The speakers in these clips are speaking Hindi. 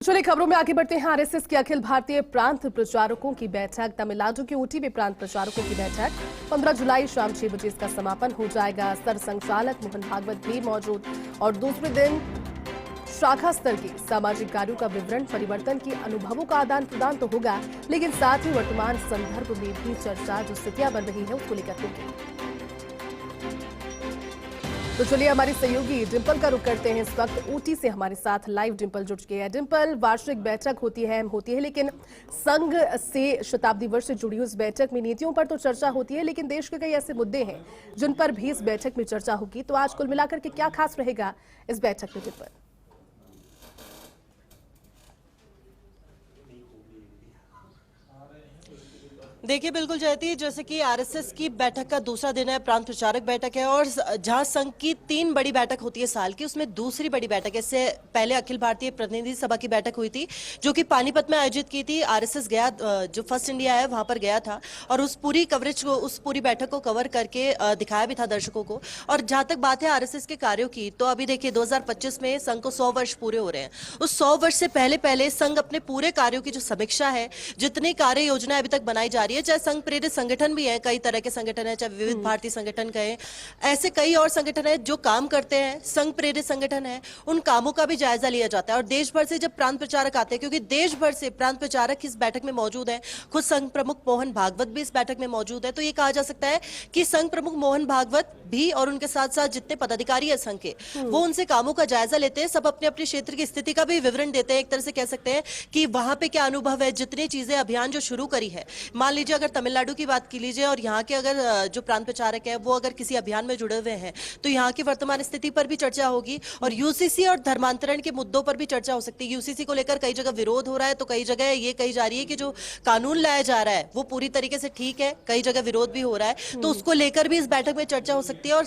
चलिए खबरों में आगे बढ़ते हैं। आरएसएस के अखिल भारतीय प्रांत प्रचारकों की बैठक, तमिलनाडु के ऊटी में प्रांत प्रचारकों की बैठक 15 जुलाई शाम 6 बजे इसका समापन हो जाएगा। सर संचालक मोहन भागवत भी मौजूद और दूसरे दिन शाखा स्तर के सामाजिक कार्यों का विवरण, परिवर्तन के अनुभवों का आदान प्रदान तो होगा, लेकिन साथ ही वर्तमान संदर्भ में भी चर्चा जो स्थितियां बन रही है उसको लेकर होगी। तो चलिए हमारी सहयोगी डिंपल का रुख करते हैं। इस वक्त ऊटी से हमारे साथ लाइव डिंपल जुड़ चुके हैं। डिंपल, वार्षिक बैठक होती है, लेकिन संघ से शताब्दी वर्ष से जुड़ी उस बैठक में नीतियों पर तो चर्चा होती है, लेकिन देश के कई ऐसे मुद्दे हैं जिन पर भी इस बैठक में चर्चा होगी। तो आज कुल मिलाकर के क्या खास रहेगा इस बैठक में डिंपल? देखिए बिल्कुल जयती, जैसे कि आरएसएस की बैठक का दूसरा दिन है, प्रांत प्रचारक बैठक है और जहां संघ की 3 बड़ी बैठक होती है साल की, उसमें दूसरी बड़ी बैठक है। इससे पहले अखिल भारतीय प्रतिनिधि सभा की बैठक हुई थी जो कि पानीपत में आयोजित की थी। आरएसएस गया, जो फर्स्ट इंडिया है वहां पर गया था और उस पूरी कवरेज को, उस पूरी बैठक को कवर करके दिखाया भी था दर्शकों को। और जहां तक बात है आरएसएस के कार्यों की, तो अभी देखिए 2025 में संघ को 100 वर्ष पूरे हो रहे हैं। उस 100 वर्ष से पहले संघ अपने पूरे कार्यों की जो समीक्षा है, जितनी कार्य योजना अभी तक बनाई जा रही है, चाहे संघ प्रेरित संगठन भी है, कई तरह के संगठन है, चाहे विविध भारतीय संगठन कहे, ऐसे कई और संगठन है जो काम करते हैं, संघ प्रेरित संगठन है, उन कामों का भी जायजा लिया जाता है। और देश भर से जब प्रांत प्रचारक आते हैं, क्योंकि देश भर से प्रांत प्रचारक इस बैठक में मौजूद है, खुद संघ प्रमुख मोहन भागवत भी इस बैठक में मौजूद है, तो ये कहा जा सकता है कि संघ प्रमुख मोहन भागवत भी और उनके साथ साथ जितने पदाधिकारी है संघ के, वो उनसे कामों का जायजा लेते हैं, सब अपने अपने क्षेत्र की स्थिति का भी विवरण देते हैं। एक तरह से कह सकते हैं कि वहां पे क्या अनुभव है, जितनी चीजें अभियान जो शुरू करी है, मान लीजिए अगर तमिलनाडु की बात की लीजिए और यहाँ के अगर जो प्रांत प्रचारक है वो अगर किसी अभियान में जुड़े हुए हैं, तो यहाँ की वर्तमान स्थिति पर भी चर्चा होगी और यूसीसी और धर्मांतरण के मुद्दों पर भी चर्चा हो सकती है। यूसीसी को लेकर कई जगह विरोध हो रहा है, तो कई जगह ये कही जा रही है कि जो कानून लाया जा रहा है वो पूरी तरीके से ठीक है, कई जगह विरोध भी हो रहा है, तो उसको लेकर भी इस बैठक में चर्चा हो सकती है। और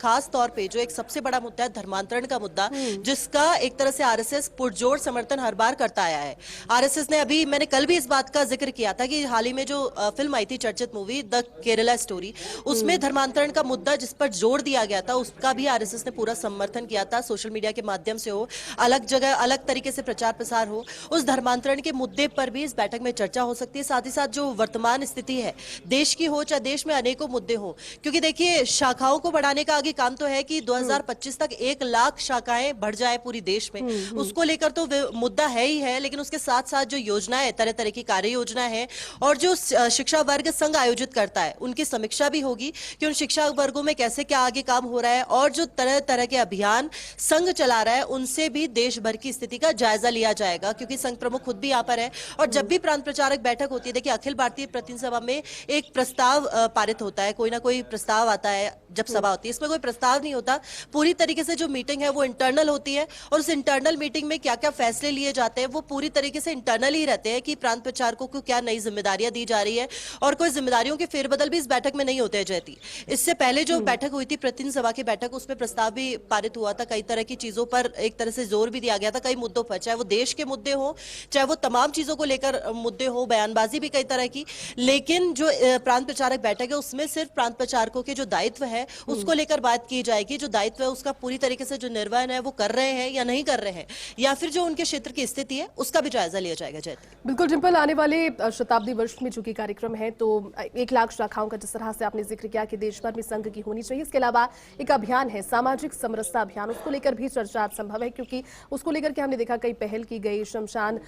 खास तौर पर जो एक सबसे बड़ा मुद्दा है धर्मांतरण का मुद्दा, जिसका एक तरह से आरएसएस पुरजोर समर्थन हर बार करता आया है। आरएसएस ने अभी, मैंने कल भी इस बात का जिक्र किया था कि हाल ही में जो फिल्म आई थी चर्चित मूवी द केरला स्टोरी, उसमें धर्मांतरण का मुद्दा जिस पर जोर दिया गया था, उसका भी आरएसएस ने पूरा समर्थन किया था। सोशल मीडिया के माध्यम से हो, अलग जगह अलग तरीके से प्रचार प्रसार हो, उस धर्मांतरण के मुद्दे पर भी इस बैठक में चर्चा हो सकती है। साथ ही साथ जो वर्तमान स्थिति है देश की हो, चाहे देश में अनेकों मुद्दे हो, क्योंकि देखिए शाखाओं को बढ़ाने का आगे काम तो है कि 2025 तक 1 लाख शाखाएं बढ़ जाए पूरी देश में, उसको लेकर तो मुद्दा है ही है, लेकिन उसके साथ साथ जो योजनाएं, तरह तरह की कार्य योजना है और जो शिक्षा वर्ग संघ आयोजित करता है, उनकी समीक्षा भी होगी कि उन शिक्षा वर्गों में कैसे क्या आगे काम हो रहा है और जो तरह तरह के अभियान संघ चला रहा है उनसे भी देश भर की स्थिति का जायजा लिया जाएगा, क्योंकि संघ प्रमुख खुद भी यहाँ पर है। और जब भी प्रांत प्रचारक बैठक होती है, देखिए अखिल भारतीय प्रतिनिधि सभा में एक प्रस्ताव पारित होता है, कोई ना कोई प्रस्ताव आता है जब सभा होती है। इसमें कोई प्रस्ताव नहीं होता, पूरी तरीके से जो मीटिंग है वो इंटरनल होती है और उस इंटरनल मीटिंग में क्या क्या फैसले लिए जाते हैं वो पूरी तरीके से इंटरनल ही रहते हैं कि प्रांत प्रचारकों को क्या नई जिम्मेदारियां दी जा रही है और कोई जिम्मेदारियों के फेरबदल भी इस बैठक में नहीं होते हैं। जयती, इससे पहले जो बैठक हुई थी प्रतिनिधि सभा की बैठक, उसमें प्रस्ताव भी पारित हुआ था, कई तरह की चीजों पर एक तरह से जोर भी दिया गया था, कई मुद्दों पर, चाहे वो देश के मुद्दे हो, चाहे वो तमाम चीजों को लेकर मुद्दे हो, बयानबाजी भी कई तरह की। लेकिन जो प्रांत प्रचारक बैठक है उसमें सिर्फ प्रांत प्रचारकों के जो दायित्व है उसको लेकर बात की जाएगी, जो दायित्व है उसका पूरी तरीके से जो निर्वहन है वो कर रहे हैं या नहीं कर रहे हैं, या फिर जो उनके क्षेत्र की स्थिति है उसका भी जायजा लिया जाएगा। जयती, बिल्कुल डिंपल, आने वाले शताब्दी वर्ष में चूंकि कार्यक्रम है तो 1 लाख शाखाओं का जिस तरह से आपने जिक्र किया कि देश भर में संघ की होनी चाहिए, इसके अलावा एक अभियान है सामाजिक समरसता अभियान, उसको लेकर भी चर्चा संभव है, क्योंकि उसको लेकर के हमने देखा कई पहल की गई, शमशान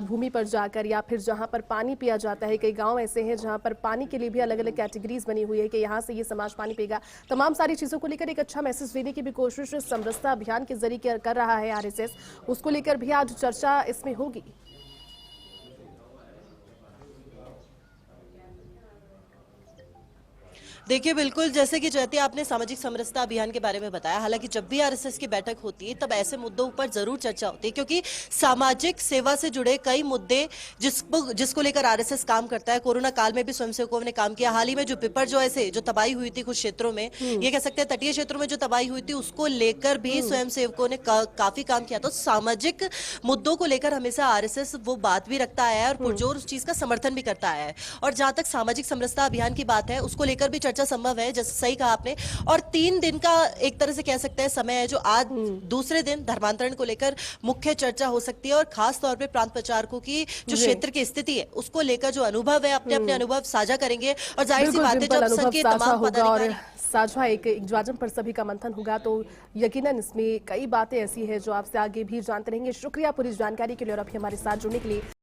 भूमि पर जाकर या फिर जहां पर पानी पिया जाता है, कई गांव ऐसे हैं जहां पर पानी के लिए भी अलग अलग कैटेगरीज बनी हुई है कि यहाँ से ये समाज पानी पिएगा, तमाम सारी चीजों को लेकर एक अच्छा मैसेज देने की भी कोशिश समरसता अभियान के जरिए कर रहा है आरएसएस, उसको लेकर भी आज चर्चा इसमें होगी। देखिए बिल्कुल, जैसे कि जयती आपने सामाजिक समरसता अभियान के बारे में बताया, हालांकि जब भी आरएसएस की बैठक होती है तब ऐसे मुद्दों पर जरूर चर्चा होती है, क्योंकि सामाजिक सेवा से जुड़े कई मुद्दे जिसको लेकर आरएसएस काम करता है। कोरोना काल में भी स्वयंसेवकों ने काम किया, हाल ही में जो पिपरजॉय से जो तबाही हुई थी कुछ क्षेत्रों में, ये कह सकते हैं तटीय क्षेत्रों में जो तबाही हुई थी, उसको लेकर भी स्वयंसेवकों ने काफी काम किया। तो सामाजिक मुद्दों को लेकर हमेशा आरएसएस वो बात भी रखता आया है और पुरजोर उस चीज का समर्थन भी करता आया है। और जहां तक सामाजिक समरसता अभियान की बात है उसको लेकर भी चर्चा संभव है, जैसे सही कहा आपने। और 3 दिन का एक तरह से कह सकते हैं समय है, जो आज दूसरे दिन धर्मांतरण को लेकर मुख्य चर्चा हो सकती है, और खास तौर पे प्रांत प्रचारकों की जो क्षेत्र की स्थिति है उसको लेकर जो अनुभव है, अपने अपने अनुभव साझा करेंगे। और जाहिर सी बिल्कुल बात है, डिम्पल, जब अनुभव संघ के साझा तमाम होगा और पदाधिकारी साझा एक ज्वाजम पर सभी का मंथन होगा, तो यकीनन इसमें कई बातें ऐसी है जो आपसे आगे भी जानते रहेंगे। शुक्रिया पूरी जानकारी के लिए और अभी हमारे साथ जुड़ने के लिए।